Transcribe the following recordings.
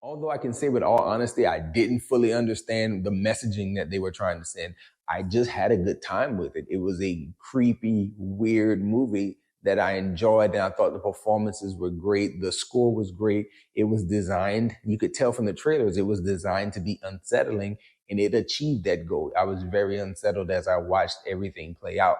Although I can say with all honesty, I didn't fully understand the messaging that they were trying to send. I just had a good time with it. It was a creepy, weird movie that I enjoyed, and I thought the performances were great. The score was great. It was designed, you could tell from the trailers, it was designed to be unsettling, and it achieved that goal. I was very unsettled as I watched everything play out.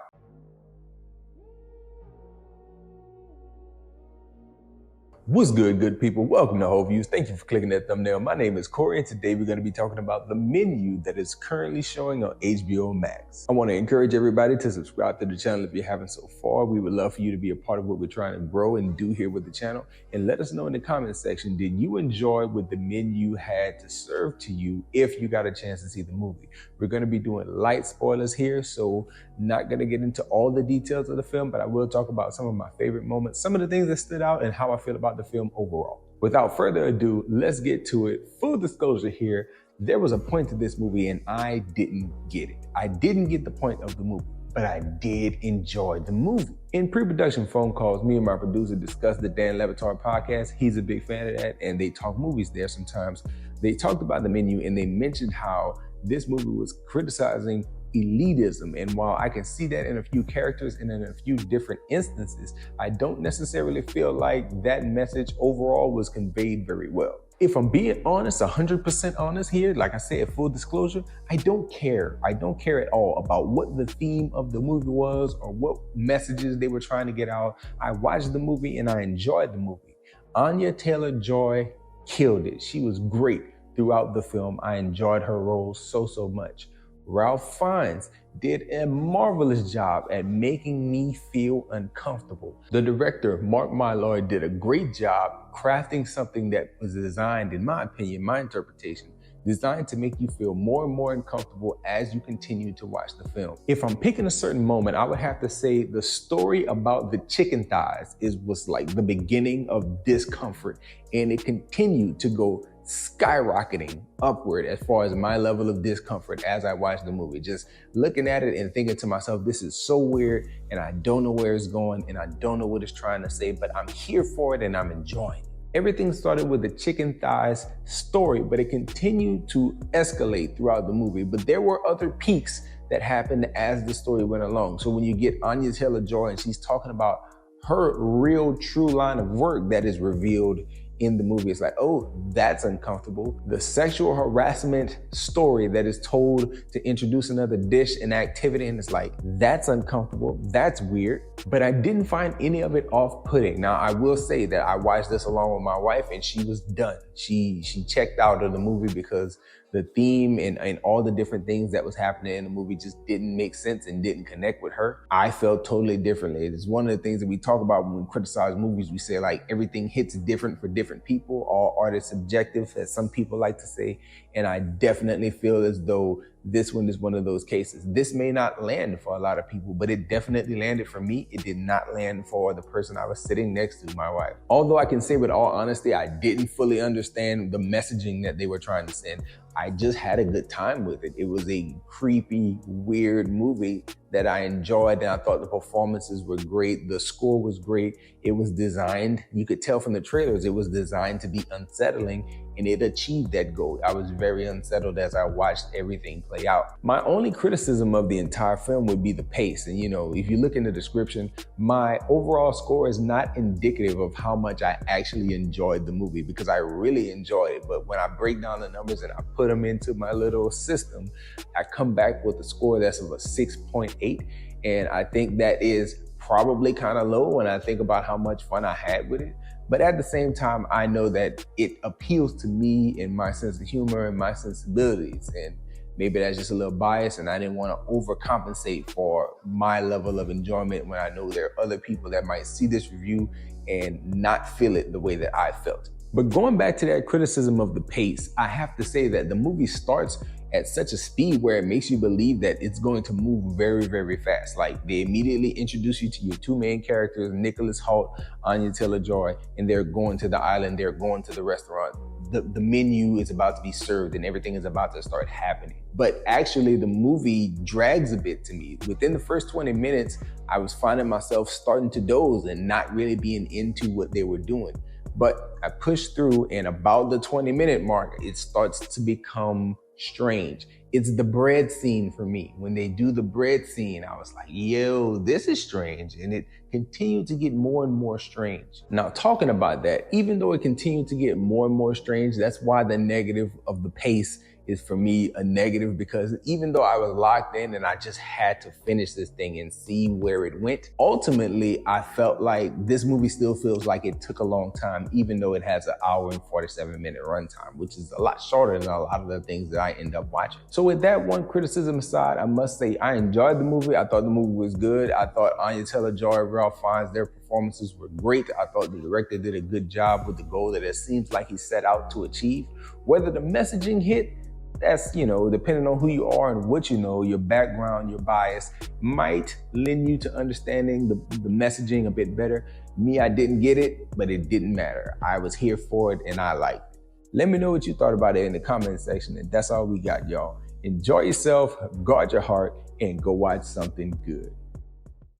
What's good people? Welcome to Whole Views. Thank you for clicking that thumbnail. My name is Corey, and today we're going to be talking about The Menu that is currently showing on HBO Max. I want to encourage everybody to subscribe to the channel if you haven't so far. We would love for you to be a part of what we're trying to grow and do here with the channel. And let us know in the comment section, did you enjoy what The Menu had to serve to you if you got a chance to see the movie? We're going to be doing light spoilers here, so not going to get into all the details of the film, but I will talk about some of my favorite moments, some of the things that stood out, and how I feel about the film overall. Without further ado, let's get to it. Full disclosure here, there was a point to this movie and I didn't get it. I didn't get the point of the movie, but I did enjoy the movie. In pre-production phone calls, me and my producer discussed the Dan Levitard podcast. He's a big fan of that, and they talk movies there sometimes. They talked about The Menu, and they mentioned how this movie was criticizing elitism. And while I can see that in a few characters and in a few different instances, I don't necessarily feel like that message overall was conveyed very well. If I'm being honest, 100% honest here, like I said, full disclosure, I don't care. I don't care at all about what the theme of the movie was or what messages they were trying to get out. I watched the movie and I enjoyed the movie. Anya Taylor-Joy killed it. She was great throughout the film. I enjoyed her role so much. Ralph Fiennes did a marvelous job at making me feel uncomfortable. The director, Mark Mylod, did a great job crafting something that was designed, in my opinion, my interpretation, designed to make you feel more and more uncomfortable as you continue to watch the film. If I'm picking a certain moment, I would have to say the story about the chicken thighs was like the beginning of discomfort, and it continued to go skyrocketing upward as far as my level of discomfort as I watched the movie. Just looking at it and thinking to myself, this is so weird and I don't know where it's going and I don't know what it's trying to say, but I'm here for it and I'm enjoying it. Everything started with the chicken thighs story, but it continued to escalate throughout the movie. But there were other peaks that happened as the story went along. So when you get Anya Taylor-Joy and she's talking about her real true line of work that is revealed in the movie, it's like, oh, that's uncomfortable. The sexual harassment story that is told to introduce another dish and activity, and it's like, that's uncomfortable, that's weird. But I didn't find any of it off-putting. Now, I will say that I watched this along with my wife and she was done. She checked out of the movie because the theme and all the different things that was happening in the movie just didn't make sense and didn't connect with her. I felt totally differently. It's one of the things that we talk about when we criticize movies. We say like everything hits different for different people. All art is subjective, as some people like to say. And I definitely feel as though this one is one of those cases. This may not land for a lot of people, but it definitely landed for me. It did not land for the person I was sitting next to, my wife. Although I can say with all honesty, I didn't fully understand the messaging that they were trying to send. I just had a good time with it. It was a creepy, weird movie that I enjoyed, and I thought the performances were great. The score was great. It was designed, you could tell from the trailers, it was designed to be unsettling, and it achieved that goal. I was very unsettled as I watched everything play out. My only criticism of the entire film would be the pace. And if you look in the description, my overall score is not indicative of how much I actually enjoyed the movie, because I really enjoyed it. But when I break down the numbers and I put them into my little system, I come back with a score that's of a 6.8. And I think that is probably kind of low when I think about how much fun I had with it. But at the same time, I know that it appeals to me and my sense of humor and my sensibilities. And maybe that's just a little bias, and I didn't want to overcompensate for my level of enjoyment when I know there are other people that might see this review and not feel it the way that I felt. But going back to that criticism of the pace, I have to say that the movie starts at such a speed where it makes you believe that it's going to move very fast. Like, they immediately introduce you to your two main characters, Nicholas Hoult, Anya Taylor-Joy, and they're going to the island, they're going to the restaurant. The menu is about to be served and everything is about to start happening. But actually the movie drags a bit to me. Within the first 20 minutes, I was finding myself starting to doze and not really being into what they were doing. But I pushed through, and about the 20-minute mark, it starts to become strange. It's the bread scene for me. When they do the bread scene, I was like, yo, this is strange. And it continued to get more and more strange. Now, talking about that, even though it continued to get more and more strange, that's why the negative of the pace is for me a negative, because even though I was locked in and I just had to finish this thing and see where it went, ultimately I felt like this movie still feels like it took a long time, even though it has an hour and 47-minute runtime, which is a lot shorter than a lot of the things that I end up watching. So with that one criticism aside, I must say I enjoyed the movie. I thought the movie was good. I thought Anya Taylor-Joy, Ralph Fiennes, their performances were great. I thought the director did a good job with the goal that it seems like he set out to achieve. Whether the messaging hit, that's, depending on who you are and what you know, your background, your bias might lend you to understanding the messaging a bit better. Me, I didn't get it, but it didn't matter. I was here for it and I liked it. Let me know what you thought about it in the comment section. And that's all we got, y'all. Enjoy yourself, guard your heart, and go watch something good.